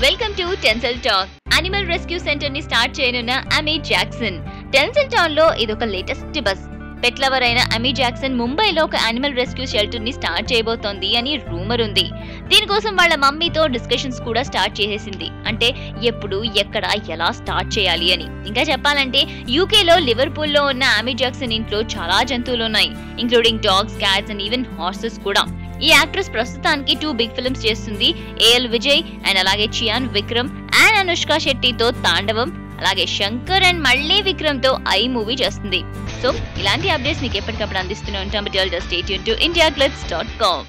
Welcome to tensile talk. Animal rescue centre ని start చేయనున్న Amy Jackson. Tensile town లో ఇదొక లేటెస్ట్ బస్. పెట్ lover అయిన అమీ జాక్సన్ ముంబైలో ఒక యానిమల్ రెస్క్యూ షెల్టర్ ని స్టార్ట్ చేయబోతోంది అని రూమర్ ఉంది. దీనికోసం వాళ్ళ మమ్మీతో డిస్కషన్స్ కూడా స్టార్ట్ చేసేసింది. అంటే ఎప్పుడు, ఎక్కడ, ఎలా స్టార్ట్ చేయాలి అని. ఇంకా చెప్పాలంటే యూకేలో లివర్పూల్ లో ఉన్న అమీ జాక్సన్ ఇంట్లో చాలా జంతువులు ఉన్నాయి, including dogs, cats and even horses కూడా. ఈ యాక్ట్రెస్ ప్రస్తుతానికి 2 బిగ్ ఫిల్మ్స్ చేస్తుంది. ఏఎల్ విజయ్ అండ్ అలాగే చియాన్ విక్రమ్ అండ్ అనుష్క శెట్టితో తాండవం, అలాగే శంకర్ అండ్ మళ్ళీ విక్రమ్ తో ఐ మూవీ చేస్తుంది. సో ఇలాంటి అప్డేట్స్ మీకు ఎప్పటికప్పుడు అందిస్తూనే ఉంటాం. Stay tuned to indiaclips.com.